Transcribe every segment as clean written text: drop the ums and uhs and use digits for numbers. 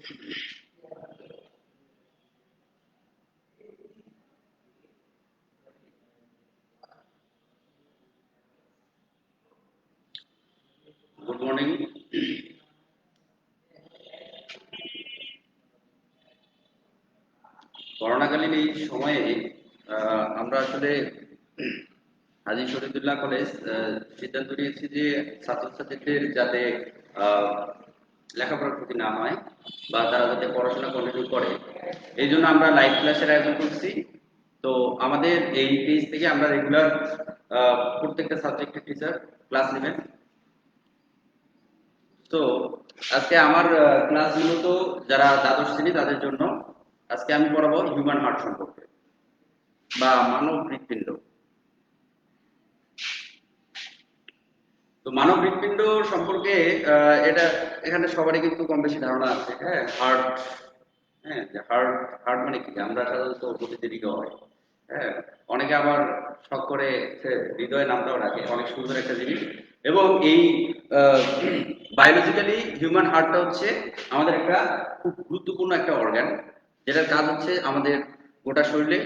Good morning. করোনাকালীন এই সময়ে আমরা আসলে হাজী শরীফুল্লাহ কলেজ সিদ্ধান্ত নিয়েছি যে ছাত্রছাত্রীদের যাতে আহ, লেখাপড়ার ক্ষতি না হয় বা তারা যাতে পড়াশোনা কন্টিনিউ করে, এই জন্য আমরা লাইভ ক্লাসের আয়োজন করছি। তো আমাদের এই পেজ থেকে আমরা রেগুলার প্রত্যেকটা সাবজেক্টের টিচার ক্লাস নেবেন। তো আজকে আমার ক্লাস মূলত যারা দ্বাদশ শ্রেণী তাদের জন্য। আজকে আমি পড়াবো হিউম্যান হার্ট সম্পর্কে বা মানব হৃৎপিণ্ড। তো মানব হৃৎপিণ্ড সম্পর্কে এটা এখানে সবারই কিন্তু কম বেশি ধারণা আছে। হ্যাঁ, হার্ট। হ্যাঁ, যে হার্ট, হার্ট মানে কি আমরা সাধারণত বুঝতে হৃদয়। হ্যাঁ, অনেকে আবার শখ করে হৃদয় নামটাও রাখে, অনেক সুন্দর একটা জিনিস। এবং এই বায়োলজিক্যালি হিউম্যান হার্টটা হচ্ছে আমাদের একটা খুব গুরুত্বপূর্ণ একটা অর্গান, যেটার কাজ হচ্ছে আমাদের গোটা শরীরে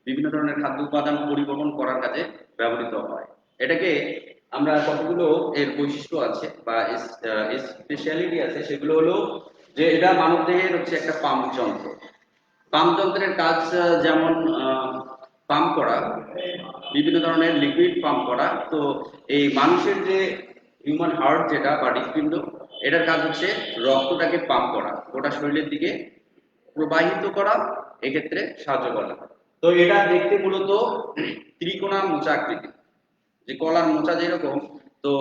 বিভিন্ন ধরনের খাদ্য উপাদান পরিবহন করার কাজে ব্যবহৃত হয়। এটাকে আমরা কতগুলো এর বৈশিষ্ট্য আছে বা স্পেশালিটি আছে, সেগুলো হলো যে এটা মানবদেহের হচ্ছে একটা পাম্প যন্ত্র। পাম্প যন্ত্রের কাজ যেমন পাম্প করা, বিভিন্ন ধরনের লিকুইড পাম্প করা। তো এই মানুষের যে হিউম্যান হার্ট যেটা বা হৃৎপিণ্ড, এটার কাজ হচ্ছে রক্তটাকে পাম্প করা, গোটা শরীরের দিকে প্রবাহিত করা, এক্ষেত্রে সাহায্য করা। তো এটা দেখতে মূলত ত্রিকোণা মোচা আকৃতি, যে কলার মোচা যেরকম, তো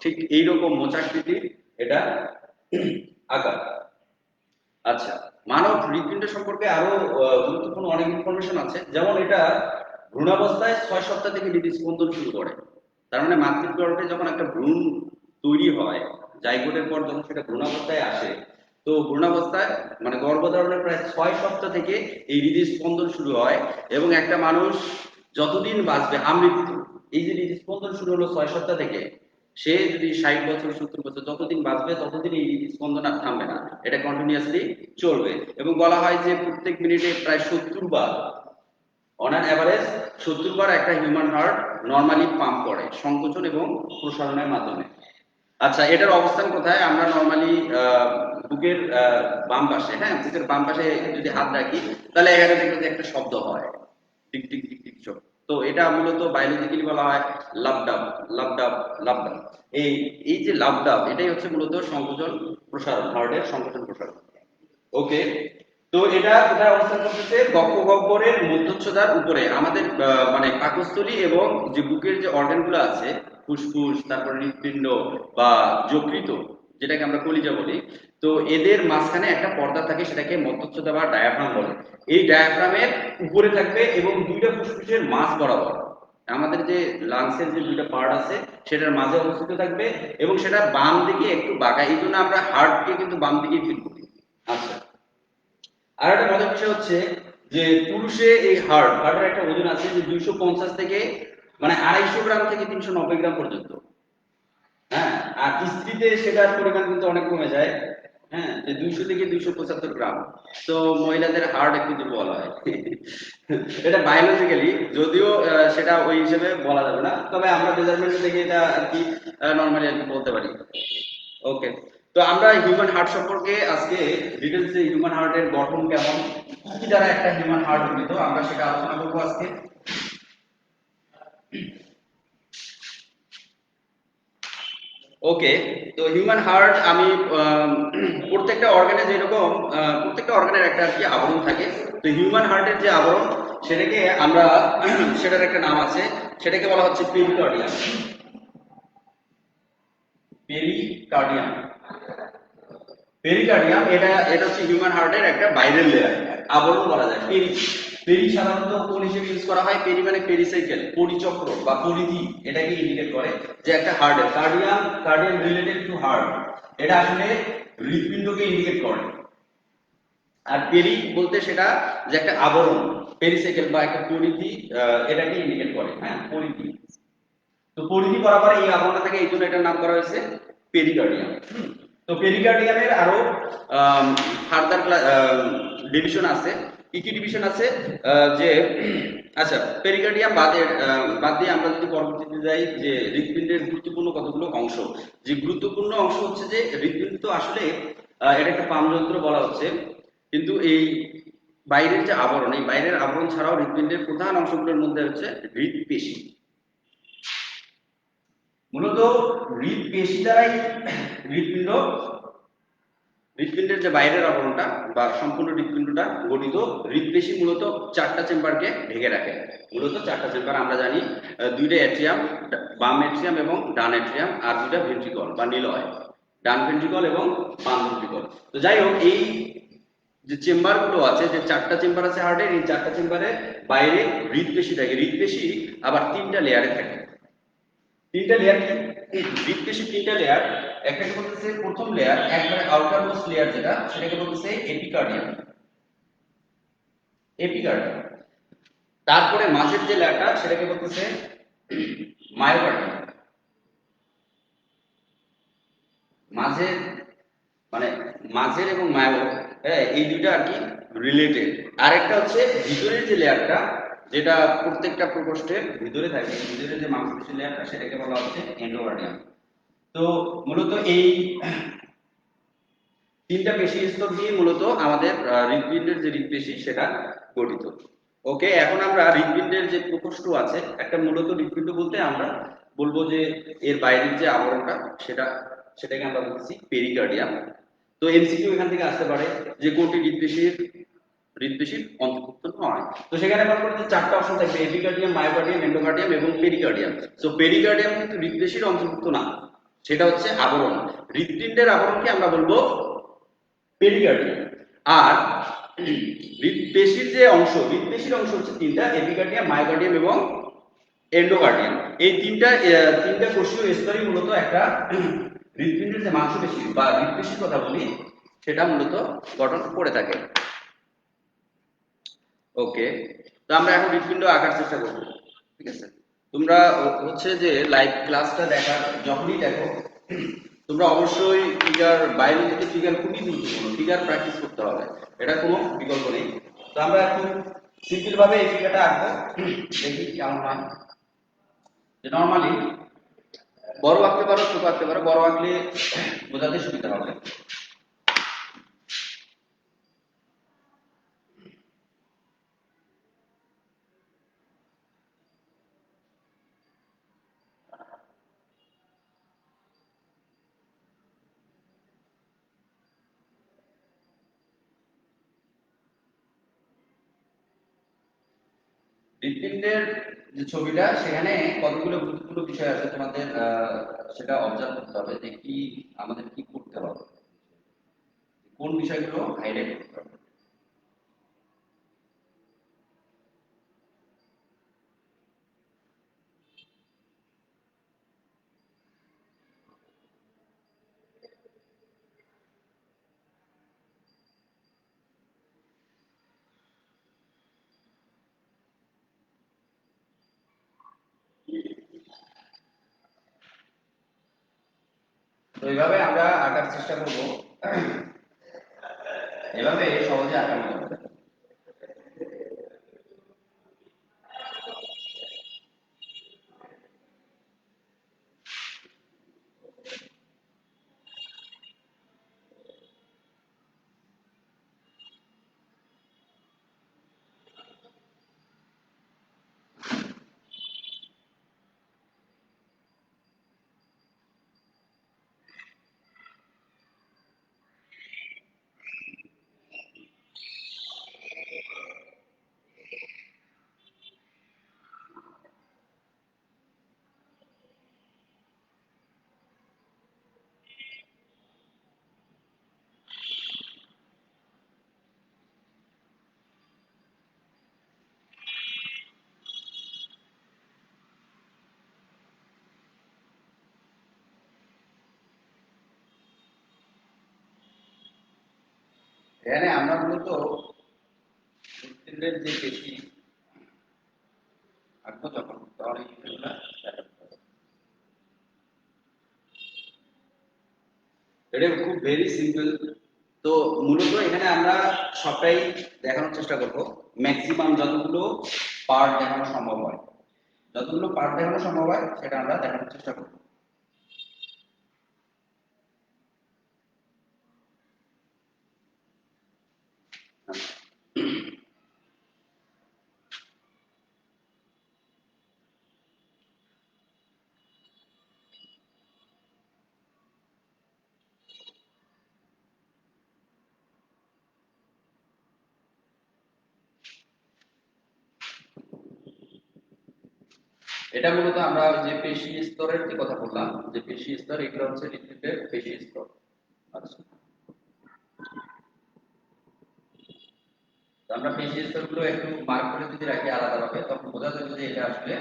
ঠিক এইরকম মোচাকৃতির এটা আকার। আচ্ছা, মানব হৃৎপিণ্ড সম্পর্কে আরো গুরুত্বপূর্ণ অনেক ইনফরমেশন আছে। যেমন এটা ভ্রূণাবস্থায় 6 সপ্তাহ থেকে হৃদস্পন্দন শুরু করে। তার মানে মাতৃগর্ভে যখন একটা ভ্রূণ তৈরি হয়, জাইগোটের পর যখন সেটা ভ্রূণাবস্থায় আসে, তো ভ্রূণাবস্থায় মানে গর্ভধারণের প্রায় 6 সপ্তাহ থেকে এই হৃদস্পন্দন শুরু হয়। এবং একটা মানুষ যতদিন বাঁচবে আমৃত্যু, এই যে হৃদস্পন্দন শুরু হলো 6 সপ্তাহ থেকে, সে যদি 60 বছর 70 বছর যতদিন বাঁচবে ততদিন এই হৃদস্পন্দন আর থামবে না, এটা কন্টিনিউয়াসলি চলবে। এবং বলা হয় যে প্রত্যেক মিনিটে প্রায় 70 বার, অন অ্যান অ্যাভারেজ 70 বার একটা হিউম্যান হার্ট নর্মালি পাম্প করে সংকোচন এবং প্রসারণের মাধ্যমে। আচ্ছা, এটার অবস্থান কোথায়? আমরা নর্মালি বুকের বাম পাশে। হ্যাঁ, বুকের বাম পাশে যদি হাত রাখি, তাহলে এখানে দেখবেন যে একটা শব্দ হয়, টিক টিক টিক টিক শব্দ। তো এটা মূলত বায়োলজিক্যালি বলা হয় লাভডাব, লাভডাব, লাভডাব। এই এই যে লাভডাব, এটাই হচ্ছে মূলত সংকোচন প্রসারণ, হার্টের সংকোচন প্রসারণ। ওকে। তো এটা কোথায় অবস্থান করতেছে? বক্ষগহ্বরের মধ্যচ্ছদার উপরে আমাদের মানে পাকস্থলী এবং যে বুকের যে অর্গান গুলো আছে, ফুসফুস, তারপর হৃৎপিণ্ড বা যকৃত, যেটাকে আমরা কলিজা বলি। তো এদের মাঝখানে একটা পর্দা থাকে, সেটাকে মধ্যচ্ছদা বা ডায়াফ্রাম বলে। এই ডায়াফ্রামের উপরে থাকবে এবং দুইটা ফুসফুসের মাঝ বরাবর আমাদের যে লাংসের যে দুইটা পার্ট আছে, সেটার মাঝে অবস্থিত থাকবে। এবং সেটা বাম দিকে একটু বাঁকা, এই জন্য আমরা হার্টকে কিন্তু বাম দিকে ফিল করি। আচ্ছা, আর একটা মজার বিষয় হচ্ছে যে পুরুষে এই হার্টের একটা ওজন আছে যে 250 থেকে মানে 250 গ্রাম থেকে 390 গ্রাম পর্যন্ত। হ্যাঁ, আর স্ত্রীতে সেটার পরিমাণ কিন্তু অনেক কমে যায়। হ্যাঁ, যে 200 থেকে 275 গ্রাম। তো মহিলাদের হার্ট একটু দুর্বল হয়। এটা বায়োলজিক্যালি, যদিও সেটা ওই হিসেবে বলা যাবে না, তবে আমরা মেজারমেন্ট থেকে এটা আর কি নর্মালি আর কি বলতে পারি। ওকে। তো আমরা হিউম্যান হার্ট সম্পর্কে আজকে ডিটেলসে হিউম্যান হার্টের গঠন কেমন, কি দ্বারা একটা হিউম্যান হার্ট গঠিত, আমরা সেটা আলোচনা করবো আজকে। ওকে। তো হিউম্যান হার্ট আমি প্রত্যেকটা অর্গানে যেরকম প্রত্যেকটা অর্গানের একটা আর কি আবরণ থাকে। তো হিউম্যান হার্টের যে আবরণ, সেটাকে আমরা সেটার একটা নাম আছে, সেটাকে বলা হচ্ছে পেরিকার্ডিয়াম। পেরিকার্ডিয়াম, পেরিকার্ডিয়াম, এটা এটা হচ্ছে হিউম্যান হার্টের একটা বাইরের লেয়ার, আবরণ বলা যায়। পেরি, পেরি সাধারণত কোন হিসেবে ইউজ করা হয়? পেরি মানে পেরিসাইকেল, পরিচক্র বা পরিধি, এটাকে ইন্ডিকেট করে যে একটা হার্টের cardium, cardium related to heart, এটা আসলে হৃৎপিণ্ডকে ইন্ডিকেট করে। আর পেরি বলতে সেটা যে একটা আবরণ, পেরিসাইকেল বা একটা পরিধি, এটাকে ইন্ডিকেট করে। হ্যাঁ, পরিধি। তো পরিধি বরাবর এই আবরণটা থাকে, এই জন্য এটার নাম করা হয়েছে পেরিকার্ডিয়াম। তো পেরিকার্ডিয়ামের আরো ফার্দার ডিভিশন আছে। কি কি ডিভিশন আছে? যে আচ্ছা, পেরিকার্ডিয়াম বাদ দিয়ে আমরা যদি পরবর্তীতে যাই যে হৃৎপিণ্ডের গুরুত্বপূর্ণ কতগুলো অংশ। যে গুরুত্বপূর্ণ অংশ হচ্ছে যে হৃৎপিণ্ড তো আসলে এটা একটা পামযন্ত্র বলা হচ্ছে, কিন্তু এই বাইরের যে আবরণ, এই বাইরের আবরণ ছাড়াও হৃৎপিণ্ডের প্রধান অংশগুলোর মধ্যে হচ্ছে হৃৎপেশি। মূলত হৃৎপেশি দ্বারাই হৃৎপিণ্ড হৃৎপিণ্ডের যে বাইরের আবরণটা বা সম্পূর্ণ হৃৎপিণ্ডটা গঠিত। হৃৎপেশি মূলত চারটা চেম্বারকে ঢেকে রাখে। মূলত চারটা চেম্বার আমরা জানি, দুইটা অ্যাট্রিয়াম, বাম অ্যাট্রিয়াম এবং ডান অ্যাট্রিয়াম, আর দুইটা ভেন্ট্রিকল বা নিলয়, ডান ভেন্ট্রিকল এবং বাম ভেন্ট্রিকল। তো যাই হোক, এই যে চেম্বার গুলো আছে, যে চারটা চেম্বার আছে হার্টের, এই চারটা চেম্বারের বাইরে হৃৎপেশি থাকে। হৃৎপেশি আবার তিনটা লেয়ারে থাকে। তিনটা লেয়ার কি? হৃৎপেশির তিনটা লেয়ার। একটাকে বলতেছে প্রথম লেয়ার, একবারে আউটার মোস্ট লেয়ার যেটা, সেটাকে বলতেছে এপিকার্ডিয়াম। এপিকার্ডিয়াম। তারপরে মাঝের যে লেয়ারটা, সেটাকে বলতেছে মায়োকার্ডিয়াম। মাঝের মানে মাঝের এবং মায়ো, হ্যাঁ, এই দুইটা আর কি রিলেটেড। আরেকটা হচ্ছে ভিতরের যে লেয়ারটা, যেটা প্রত্যেকটা প্রকোষ্ঠের ভিতরে থাকে, ভিতরে যে মাংসপেশির লেয়ারটা, সেটাকে বলা হচ্ছে এন্ডোকার্ডিয়াম। তো মূলত এই তিনটা পেশি স্তর দিয়ে মূলত আমাদের হৃৎপিণ্ডের যে হৃৎপেশি সেটা গঠিত। ওকে, এখন আমরা হৃৎপিণ্ডের যে প্রকোষ্ঠ আছে, একটা মূলত হৃৎপিণ্ড বলতে আমরা বলবো যে এর বাইরের যে আবরণটা, সেটাকে আমরা বলছি পেরিকার্ডিয়াম। তো এমসিকিউ এখান থেকে আসতে পারে যে কোনটি হৃৎপেশির অন্তর্ভুক্ত নয়। তো সেখানে আমরা বলতে চারটা অপশন থাকবে: এপিকার্ডিয়াম, মায়োকার্ডিয়াম, এন্ডোকার্ডিয়াম এবং পেরিকার্ডিয়াম। সো পেরিকার্ডিয়াম কিন্তু হৃৎপেশির অন্তর্ভুক্ত না, সেটা হচ্ছে আবরণ। হৃৎপিণ্ডের আবরণকে আমরা বলবো পেরিকার্ডিয়াম। আর হৃৎপেশির অংশ হচ্ছে তিনটা: এপিকার্ডিয়াম, মায়োকার্ডিয়াম এবং এন্ডোকার্ডিয়াম। এই তিনটা কোষীয় স্তরই মূলত একটা হৃৎপিণ্ডের যে মাংসপেশি বা হৃৎপেশির কথা বলি, সেটা মূলত গঠন করে থাকে। ওকে, তো আমরা এখন হৃৎপিণ্ড আঁকার চেষ্টা করব। ঠিক আছে, তোমরা হচ্ছে যে লাইভ ক্লাসটা যখনই দেখো, তোমরা অবশ্যই ফিগার, বায়োলজিতে ফিগার খুবই গুরুত্বপূর্ণ। ফিগার প্র্যাকটিস করতে হবে, এটা কোনো বিকল্প নেই। তো আমরা এখন সিম্পল ভাবে এই ফিগারটা আঁকবো, দেখি কেমন হয়। যে নরমালি বড় আঁকতে পারো, ছোট আঁকতে পারো, বড় আঁকলে বোঝাতে সুবিধা হবে। হৃৎপিণ্ডের যে ছবিটা, সেখানে কতগুলো গুরুত্বপূর্ণ বিষয় আছে তোমাদের, সেটা অবজার্ভ করতে হবে যে কি আমাদের কি করতে হবে, কোন বিষয়গুলো হাইলাইট করতে হবে। তো এইভাবে আমরা আঁকার চেষ্টা করব, এভাবে সহজে আঁকানো যাবে। এখানে আমরা মূলত হৃৎপিণ্ডের যে পেশি আঁকবো, তখন তখন এই বিষয়গুলো দেখা যাবে। এটা খুব ভেরি সিম্পল। তো মূলত এখানে আমরা সবটাই দেখানোর চেষ্টা করব, ম্যাক্সিমাম যতগুলো পার্ট দেখানো সম্ভব হয়, যতগুলো পার্ট দেখানো সম্ভব হয় সেটা আমরা দেখানোর চেষ্টা করব। এটা মূলত আমরা যে পেশি স্তরের যে কথা বললাম, যে পেশি স্তর, এগুলো হচ্ছে হৃৎপিণ্ডের পেশি স্তর। আচ্ছা, তো আমরা পেশি স্তরগুলো একটু মার্ক করে যদি রাখি আলাদাভাবে, তখন বোঝা যাবে যে এটা আসলে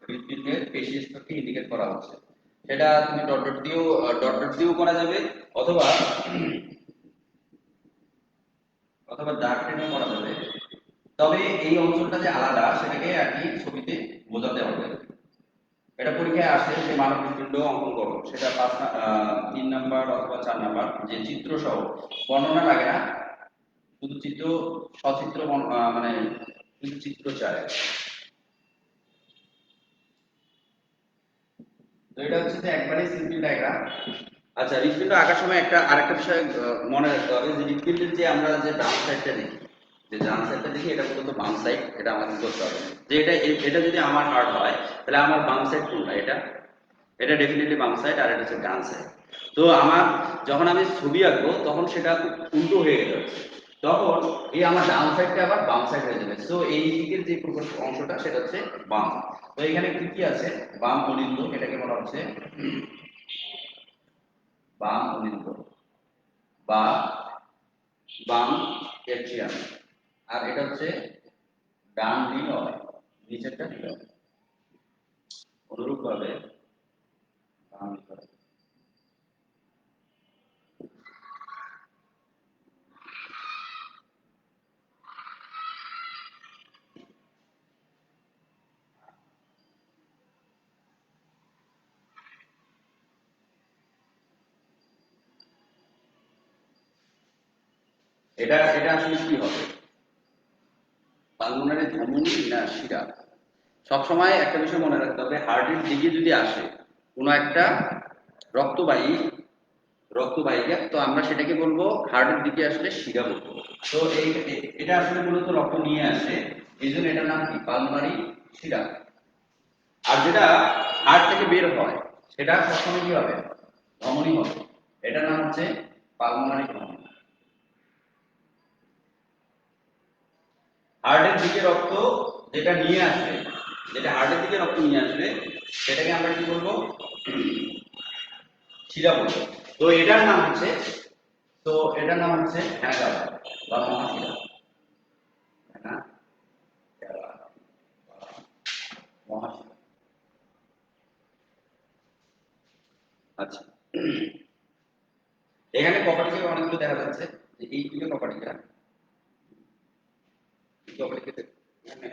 হৃৎপিণ্ডের পেশি স্তরকে ইন্ডিকেট করা হচ্ছে। সেটা তুমি ডট ডট দিয়েও করা যাবে, অথবা অথবা দাগ টেনেও করা যাবে। তবে এই অঞ্চলটা যে আলাদা সেটাকে আর কি ছবিতে বোঝাতে হবে। এটা পরীক্ষায় আসে যে মানব হৃৎপিণ্ড অঙ্কন করো, সেটা 3 নাম্বার অথবা 4 নাম্বার, যে চিত্র সহ, বর্ণনা লাগে না, শুধু চিত্র, সচিত্র মানে শুধু চিত্র চায়। তো এটা হচ্ছে যে একবারে সিম্পল ডায়াগ্রাম। আচ্ছা, হৃৎপিণ্ড আঁকার সময় আরেকটা বিষয় মনে রাখতে হবে, যে হৃৎপিণ্ডের যে আমরা যে ডান সাইডটা দেখি, যে ডান সাইডটা দেখি, এটা মূলত বাম সাইড, এটা আমাদের করতে হবে। যে এটা যদি আমার হার্ট হয়, তাহলে আমার বাম সাইড কোনটা? এটা ডেফিনেটলি বাম সাইড, আর এটা হচ্ছে ডান সাইড। তো আমার যখন আমি ছবি আঁকবো তখন সেটা উল্টো হয়ে যাচ্ছে, তখন এই আমার ডান সাইডটা আবার বাম সাইড হয়ে যাবে। সো এই দিকের যে অংশটা সেটা হচ্ছে বাম। তো এখানে কি কি আছে? বাম অনিন্দ, এটাকে বলা হচ্ছে বাম অনিন্দ বা বাম এট্রিয়াম। আর এটা হচ্ছে ডান হৃদয়, নিচেরটা হৃদয়। অনুরূপ ভাবে বাম হৃদয়। এটা এটা আসলে কি হবে? পালমোনারি ধমনী না শিরা? সবসময় একটা বিষয় মনে রাখতে হবে, হার্টের দিকে যদি আসে কোনো একটা রক্তবাহী রক্তবাহিকা, তো আমরা সেটাকে বলবো হার্টের দিকে আসলে শিরা বলবো। তো এটা আসলে মূলত রক্ত নিয়ে আসে, এই জন্য এটার নাম কি? পালমোনারি শিরা। আর যেটা হার্ট থেকে বের হয় সেটা সবসময় কি হবে? ধমনী হবে। এটার নাম হচ্ছে পালমোনারি ধমনী। হার্টের দিকে রক্ত যেটা নিয়ে আসবে, যেটা হার্টের দিকে রক্ত নিয়ে আসবে, সেটাকে আমরা কি বলবো? শিরা বলবো। তো এটার নাম হচ্ছে, তো এটার নাম হচ্ছে হ্যানাগালা বা মহাশিরা। হ্যানাগালা বা মহাশিরা। আচ্ছা, এখানে কপাটিকা অনেকগুলো দেখা যাচ্ছে, যে এই দুটো কপাটিকা, কপাটিকা এখানে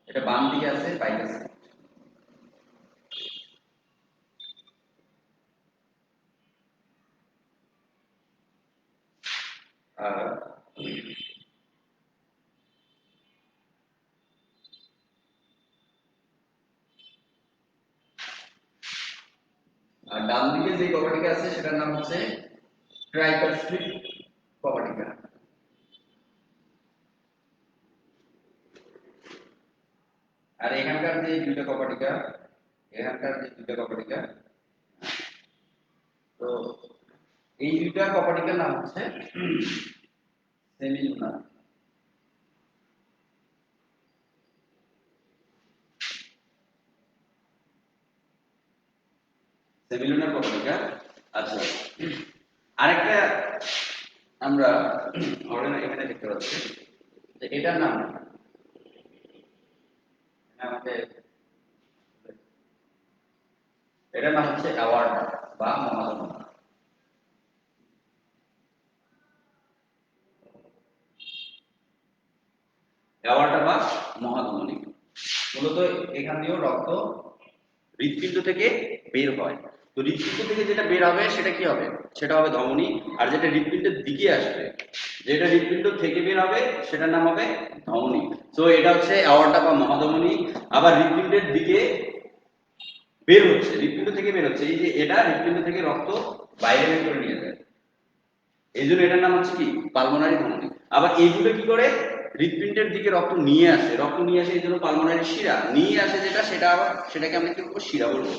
এটা বাম দিকে আছে, বাইক আছে। আর আর ডান দিকে যে কপাটিকা আছে সেটার নাম হচ্ছে ট্রাইকাস্ট্রিক কপাটিকা। আর এখানকার যে দুইটা কপাটিকা, এখানকার যে দুইটা কপাটিকা, তো এই দুইটা কপাটিকার নাম হচ্ছে সেমিলুনার। সেমিলুনার কপাটিকা। আচ্ছা, আরেকটা আমরা অর্গান এখানে দেখতে পাচ্ছি, যে এটার নাম আমাদের, এটার নাম হচ্ছে অ্যাওয়ার্ড বা মহাধমনী। অ্যাওয়ার্টা বা মহাধমনী। মূলত এখান দিয়েও রক্ত হৃৎপিণ্ড থেকে বের হয়। তো হৃৎপিণ্ড থেকে যেটা বের হবে সেটা কি হবে? সেটা হবে ধমনী। আর যেটা হৃৎপিণ্ডের দিকে আসবে, যেটা হৃৎপিণ্ড থেকে বের হবে সেটার নাম হবে ধমনী। তো এটা হচ্ছে অ্যাওর্টা বা মহাধমনী। আবার হৃৎপিণ্ডের দিকে বের হচ্ছে, হৃৎপিণ্ড থেকে বের হচ্ছে, এই যে এটা হৃৎপিণ্ড থেকে রক্ত বাইরে বের করে নিয়ে যায়, এই জন্য এটার নাম হচ্ছে কি পালমোনারি ধমনী। আবার এই দুটো কি করে? হৃৎপিণ্ডের দিকে রক্ত নিয়ে আসে, রক্ত নিয়ে আসে এই জন্য পালমোনারি শিরা নিয়ে আসে, যেটা সেটা আবার সেটাকে আমরা কি বলবো? শিরা বলবো।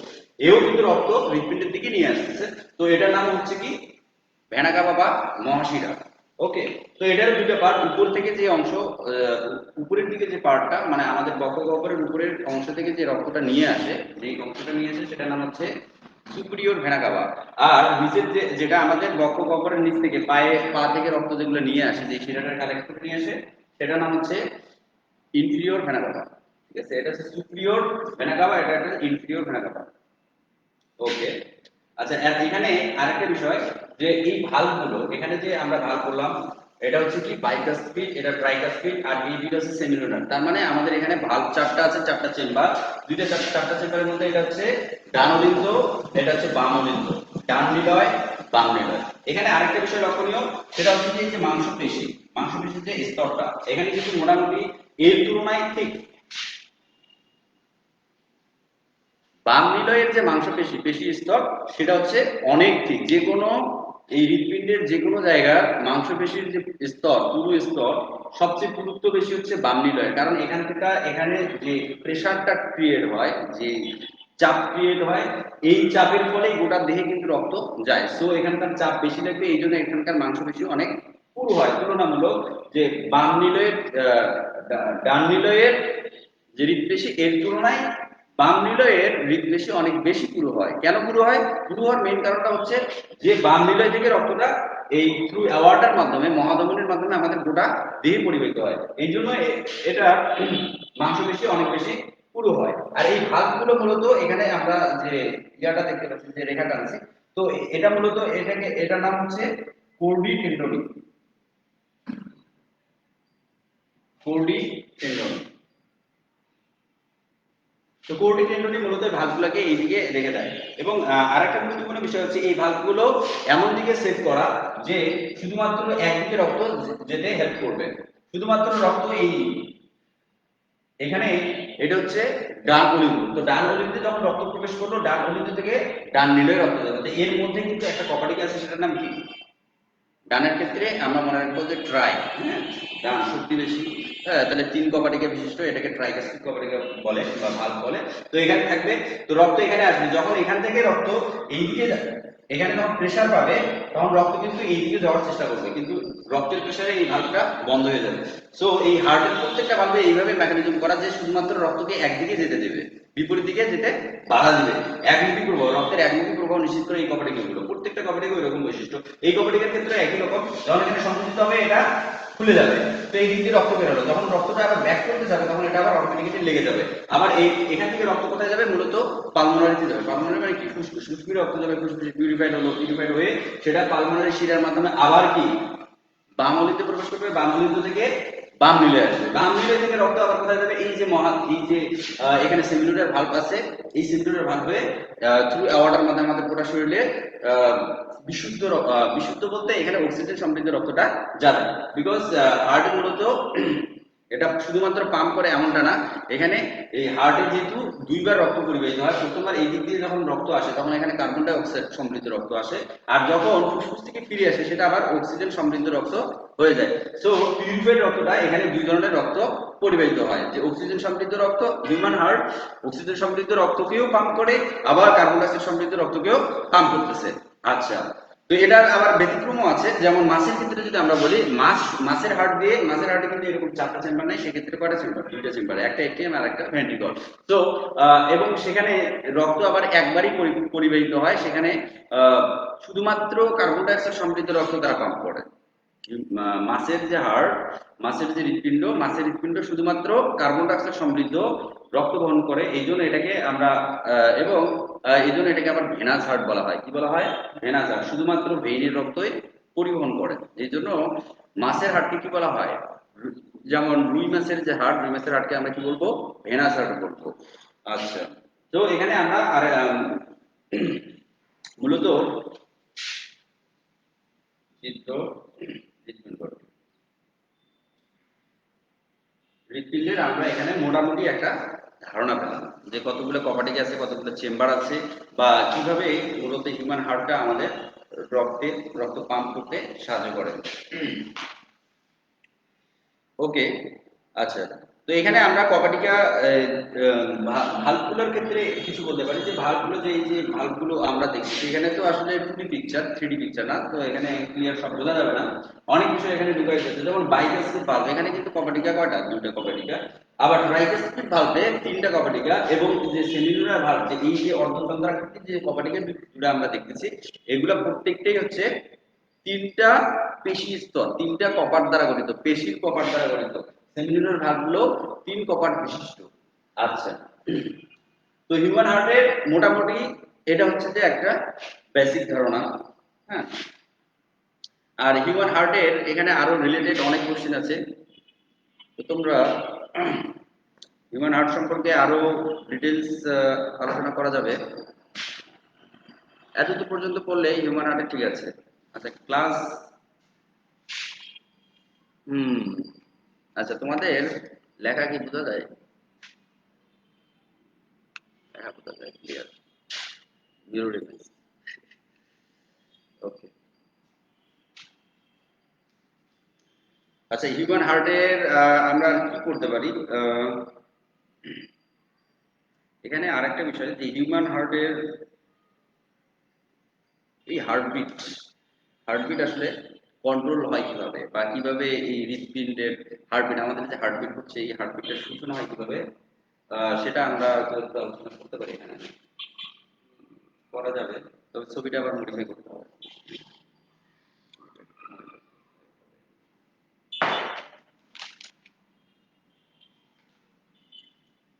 এও কিন্তু রক্ত হৃৎপিণ্ডের দিকে নিয়ে আসতেছে, তো এটার নাম হচ্ছে কি ভেনা কাবা বা মহাশিরা। ওকে। তো এটার দুটো পার্ট, উপর থেকে যে অংশ, উপরের দিকে যে পার্টটা মানে আমাদের বক্ষগহ্বরের উপরের অংশ থেকে যে রক্তটা নিয়ে আসে, যে অংশটা নিয়ে আসে সেটার নাম হচ্ছে সুপিরিয়র ভেনা কাবা। আর নিচের যে যেটা আমাদের বক্ষগহ্বরের নিচ থেকে পা থেকে রক্ত যেগুলো নিয়ে আসে, যে শিরাটা কালেক্ট করে নিয়ে আসে, সেটার নাম হচ্ছে ইনফিরিয়র ভেনা কাবা। ঠিক আছে, এটা হচ্ছে সুপিরিয়র ভেনা কাবা, এটা একটা ইনফিরিয়র ভেনা কাবা। ওকে। আচ্ছা, এখানে আরেকটা বিষয়, যে এই ভালভগুলো এখানে যে আমরা ভালভ বললাম, এটা হচ্ছে কি বাইকাসপিড, এটা ট্রাইকাসপিড, আর এই দুটো হচ্ছে সেমিলুনার। তার মানে আমাদের এখানে ভালভ চারটা আছে, চারটা চেম্বার, চারটা চেম্বারের মধ্যে এটা হচ্ছে ডান অলিন্দ, এটা হচ্ছে বাম অলিন্দ, ডান নিলয় বাম নিলয়। এখানে আরেকটা বিষয় লক্ষণীয়, সেটা হচ্ছে যে মাংসপেশি, মাংসপেশির যে স্তরটা এখানে কিন্তু মোটামুটি এর তুলনায় ঠিক বাম নিলয়ের যে মাংসপেশি পেশি স্তর সেটা হচ্ছে অনেক ঠিক, যে কোনো এই হৃৎপিণ্ডের যে কোনো জায়গার মাংসপেশির যে স্তর, পুরু স্তর সবচেয়ে পুরুত্ব বেশি হচ্ছে বাম নিলয়ের। কারণ এখান থেকে এখানে যে প্রেসারটা ক্রিয়েট হয়, যে চাপ ক্রিয়েট হয়, এই চাপের ফলেই গোটা দেহে কিন্তু রক্ত যায়। সো এখানকার চাপ বেশি লাগবে, এই জন্য এখানকার মাংসপেশি অনেক পুরু হয় তুলনামূলক। যে বাম নিলয়ের ডান নিলয়ের যে হৃৎপেশি এর তুলনায় বাম নিলয়ের হৃৎপেশি অনেক বেশি পুরু হয়। কেন পুরু হয়? পুরু হওয়ার মেইন কারণটা হচ্ছে যে বাম নিলয় থেকে রক্তটা এই থ্রু অ্যাওয়ার্টার মাধ্যমে, মহাধমনীর মাধ্যমে আমাদের গোটা দেহে পরিবাহিত হয়, এই জন্য এটা মাংসপেশি অনেক বেশি পুরু হয়। আর এই ভালভগুলো মূলত এখানে আমরা যে ইয়াটা দেখতে পাচ্ছি, যে রেখাটা আছে, তো এটা মূলত এটার নাম হচ্ছে কোর্ডি টেন্ডনি, কোর্ডি টেন্ডনি। তো কোর্ডি টেন্ডনি মূলত ভালভগুলোকে এইদিকে রেখে দেয়। এবং আরেকটা গুরুত্বপূর্ণ বিষয় হচ্ছে এই ভালভগুলো এমন দিকে সেট করা যে শুধুমাত্র একদিকে রক্ত যেতে হেল্প করবে, শুধুমাত্র রক্ত এই এখানে, এটা হচ্ছে ডান অলিন্দ। তো ডান অলিন্দে যখন রক্ত প্রবেশ করলো, ডান অলিন্দ থেকে ডান নিলয়ে রক্ত যাবে। তো এর মধ্যে কিন্তু একটা কপাটিক আছে, সেটার নাম কি? ডানের ক্ষেত্রে আমরা মনে রাখবো যে ট্রাই, হ্যাঁ, ডান শক্তি বেশি, হ্যাঁ, তাহলে তিন কপাটিকে বিশিষ্ট, এটাকে ট্রাইকাস্পিড কপাটিকে বলে বা ভালভ বলে। তো এখানে থাকবে, তো রক্ত এখানে আসবে, যখন এখান থেকে রক্ত এইদিকে এখানে যখন প্রেসার পাবে তখন রক্ত কিন্তু এইদিকে যাওয়ার চেষ্টা করবে, কিন্তু রক্তের প্রেসারে এই ভালভটা বন্ধ হয়ে যাবে। সো এই হার্টের প্রত্যেকটা ভালভে এইভাবে মেকানিজম করা যে শুধুমাত্র রক্তকে একদিকে যেতে দেবে, বিপরীত দিকে যেতে বাধা দিবে। একমুখী প্রবাহ, রক্তের একমুখী প্রবাহ নিশ্চিত করে এই কপাটিকগুলো, প্রত্যেকটা কপাটিকে ওই রকম বৈশিষ্ট্য। এই কপাটিকের ক্ষেত্রে একই রকম, যখন এখানে সংকুচিত হবে এটা খুলে যাবে, তো এই দিক দিয়ে রক্ত বেরোলো, যখন রক্তটা আবার ব্যাক করতে যাবে তখন এটা আবার অটোমেটিক্যালি লেগে যাবে। আবার এই এখান থেকে রক্ত কোথায় যাবে? মূলত পালমোনারিতে যাবে। পালমোনারি মানে কি? ফুসফুস, ফুসফুসে রক্ত যাবে, ফুসফুসে পিউরিফাইড হলো, পিউরিফাইড হয়ে সেটা পালমোনারি শিরার মাধ্যমে আবার কি বাম অলিতে প্রবেশ করবে, বাম অলিন্দ থেকে বাম নিলয়ে আসবে, বাম নিলয় থেকে রক্ত আবার কোথায় যাবে? এই যে এই যে এখানে সেমিলুলার ভালভ আছে, এই সেমিলুলার ভালভে থ্রু অ্যাওয়ার্টার মাধ্যমে আমাদের গোটা শরীরে বিশুদ্ধ বিশুদ্ধ বলতে এখানে অক্সিজেন সমৃদ্ধ রক্তটা যাবে। বিকজ হার্ট মূলত এটা শুধুমাত্র পাম্প করে এমনটা না, এখানে এই হার্টে যেহেতু দুইবার রক্ত পরিবাহিত হয়, প্রথমবার এই দিক দিয়ে যখন রক্ত আসে তখন এখানে কার্বন ডাই অক্সাইড সমৃদ্ধ রক্ত আসে, আর যখন ফুসফুস থেকে ফিরে আসে সেটা আবার অক্সিজেন সমৃদ্ধ রক্ত হয়ে যায়। সো পিউরিফাইড রক্তটা এখানে দুই ধরনের রক্ত পরিবাহিত হয়, যে অক্সিজেন সমৃদ্ধ রক্ত, হিউম্যান হার্ট অক্সিজেন সমৃদ্ধ রক্তকেও পাম্প করে, আবার কার্বন ডাই অক্সাইড সমৃদ্ধ রক্তকেও পাম্প করতেছে। আচ্ছা, তো এটার আবার ব্যতিক্রমও আছে, যেমন মাছের ক্ষেত্রে যদি আমরা বলি, মাছের হার্ট দিয়ে, মাছের হার্টে কিন্তু এরকম চারটা চেম্বার নাই, সেক্ষেত্রে কয়টা চেম্বার? দুইটা চেম্বার, একটা এটিএম আর একটা ভেন্ট্রিকল। তো এবং সেখানে রক্ত আবার একবারই পরিবাহিত হয়, সেখানে শুধুমাত্র কার্বন ডাই অক্সাইড সমৃদ্ধ রক্ত তারা পাম্প করে। মাছের যে হার্ট, মাছের যে হৃৎপিণ্ড, মাছের হৃৎপিণ্ড শুধুমাত্র কার্বন ডাই অক্সাইড সমৃদ্ধ রক্ত বহন করে, এই জন্য এটাকে আমরা এবং এই জন্য এটাকে আবার ভেনাস হার্ট বলা হয়। কি বলা হয়? ভেনাস হার্ট, শুধুমাত্র ভেইনের রক্তই পরিবহন করে, এই জন্য মাছের হার্টকে কি বলা হয়? যেমন রুই মাছের যে হাড়, রুই মাছের হাড়কে আমরা কি বলবো? ভেনাস হাড় বলবো। আচ্ছা, তো এখানে আমরা আর মূলত চিত্র হৃৎপিণ্ড, হৃৎপিণ্ডের আমরা এখানে মোটামুটি একটা ধারণা পেলাম যে কতগুলো কপাটিক আছে, কতগুলো চেম্বার আছে, বা কিভাবে মূলত হিউম্যান হার্টটা আমাদের রক্ত পাম্প করতে সাহায্য করে। ওকে, আচ্ছা। তো এখানে আমরা কপাটিকা ভাল্বগুলোর ক্ষেত্রে কিছু বলতে পারি যে ভাল্বগুলো, যে এই যে ভাল্বগুলো আমরা দেখছি এখানে তো আসলে 2D পিকচার, 3D পিকচার না, তো এখানে ক্লিয়ার সব বোঝা যাবে না, অনেক কিছু এখানে ঢুকাই যাচ্ছে। যেমন বাইকাসপিড ভাল্ব, এখানে কিন্তু কপাটিকা কয়টা? দুইটা কপাটিকা। আবার ট্রাইকাসপিড ভাল্বে তিনটা কপাটিকা, এবং যে সেমিনুলার ভাল্ব, যে এই যে অর্ধচন্দ্রাকৃতির যে কপাটিকা দুটো আমরা দেখতেছি, এগুলা প্রত্যেকটাই হচ্ছে তিনটা পেশি স্তর, তিনটা কপাট দ্বারা গঠিত, পেশির কপাট দ্বারা গঠিত। সেমিনুলার ভালভগুলো তিন কপাট বিশিষ্ট। আচ্ছা, তো হিউম্যান হার্টের মোটামুটি এটা হচ্ছে যে একটা বেসিক ধারণা। হ্যাঁ, আর হিউম্যান হার্টের এখানে আরো রিলেটেড অনেক কোশ্চেন আছে, তো তোমরা হিউম্যান হার্ট সম্পর্কে আরো ডিটেলস আলোচনা করা যাবে। এতদূর পর্যন্ত পড়লে হিউম্যান হার্টে ঠিক আছে। আচ্ছা, ক্লাস হুম আচ্ছা, তোমাদের লেখা কি বোঝা যায়? লেখা বোঝা যায় ক্লিয়ার, জিরো ডিফারেন্স। ওকে, আচ্ছা, হিউম্যান হার্টের আমরা কি করতে পারি? এখানে আরেকটা বিষয় যে হিউম্যান হার্টের এই হার্টবিট, হার্টবিট আসলে কন্ট্রোল হয় কিভাবে, বা কিভাবে এই হৃৎপিণ্ডের হার্টবিট, আমাদের যে হার্টবিট হচ্ছে এই হার্টবিটের সূচনা হয় কিভাবে, সেটা আমরা একটু আলোচনা করতে পারি। এখানে করা যাবে, তবে ছবিটা আবার মডিফাই করতে হবে।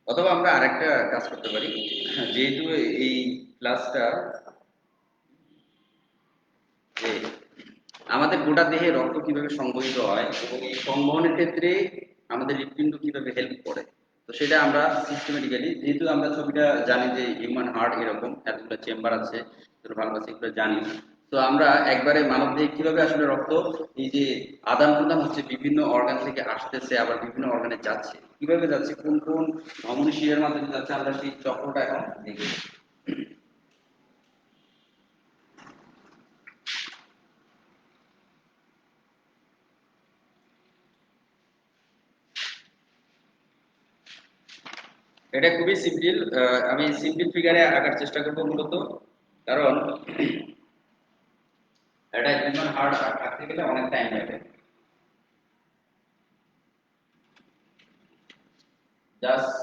অথবা আমরা আরেকটা কাজ করতে পারি, যেহেতু এই ক্লাসটা যে আমাদের গোটা দেহে রক্ত কিভাবে সংবহিত হয় এবং এই সংবহনের ক্ষেত্রে আমাদের হৃৎপিণ্ড কিভাবে হেল্প করে, তো সেটা আমরা সিস্টেমেটিক্যালি, যেহেতু আমরা ছবিটা জানি যে হিউম্যান হার্ট এরকম এতগুলো চেম্বার আছে, ভালোবাসি এগুলো জানি, তো আমরা একবারে মানব দেহে কিভাবে আসলে রক্ত এই যে আদান প্রদান হচ্ছে, বিভিন্ন অর্গান থেকে আসতেছে আবার বিভিন্ন অর্গানে যাচ্ছে, কিভাবে যাচ্ছে, কোন কোন ধমনী শিরার মাধ্যমে যাচ্ছে, আমরা সেই চক্রটা এখন দেখি। এটা খুবই সিম্পল, আমি সিম্পল ফিগারে আঁকার চেষ্টা করবো মূলত, কারণ এটা হিউম্যান হার্ট আঁকতে গেলে অনেক টাইম লাগে। জাস্ট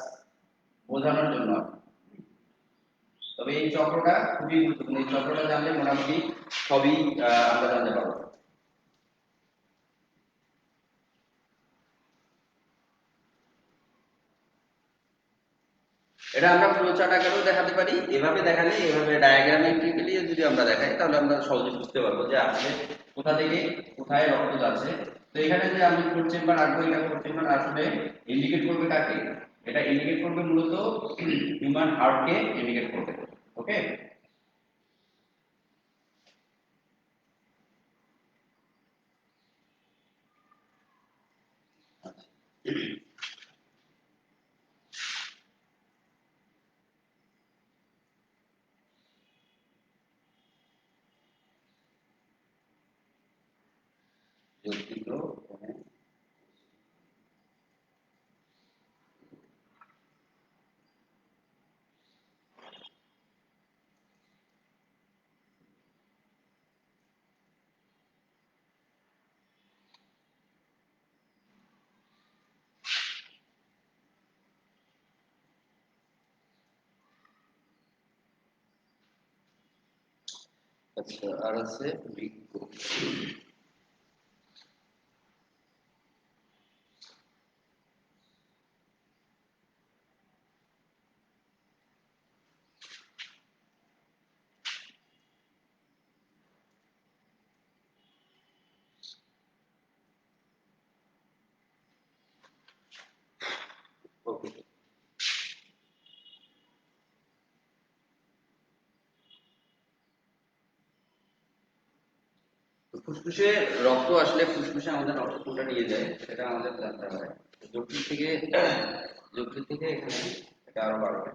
বোঝানোর জন্য। তবে এই চক্রটা খুবই গুরুত্বপূর্ণ, এই চক্রটা জানলে মোটামুটি সবই আমরা জানতে পারবো। এটা আমরা ফ্লোচার্ট আকারেও দেখাতে পারি, এভাবে দেখালে, এভাবে ডায়াগ্রামেটিক্যালি যদি আমরা দেখাই তাহলে আমরা সহজে বুঝতে পারবো যে আসলে কোথা থেকে কোথায় রক্ত যাচ্ছে। তো এখানে যে আমি ফোর চেম্বার আঁকবো, এটা ফোর চেম্বার আসলে ইন্ডিকেট করবে কাকে? এটা ইন্ডিকেট করবে মূলত হিউম্যান হার্টকে ইন্ডিকেট করবে। ওকে, দুঃখিত। আচ্ছা, আর আছে বৃক্ক। ফুসফুসে রক্ত আসলে ফুসফুসে আমাদের রক্ত কোনটা নিয়ে যায় সেটা আমাদের জানতে হয়। যকৃৎ থেকে এখানে এটা আরো বাড়বে।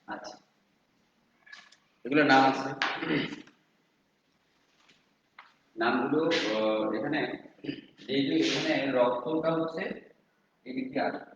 আচ্ছা, এগুলোর নাম আছে। নামগুলো এখানে, এই যে এখানে রক্তটা হচ্ছে এদিক দিয়ে আসবে,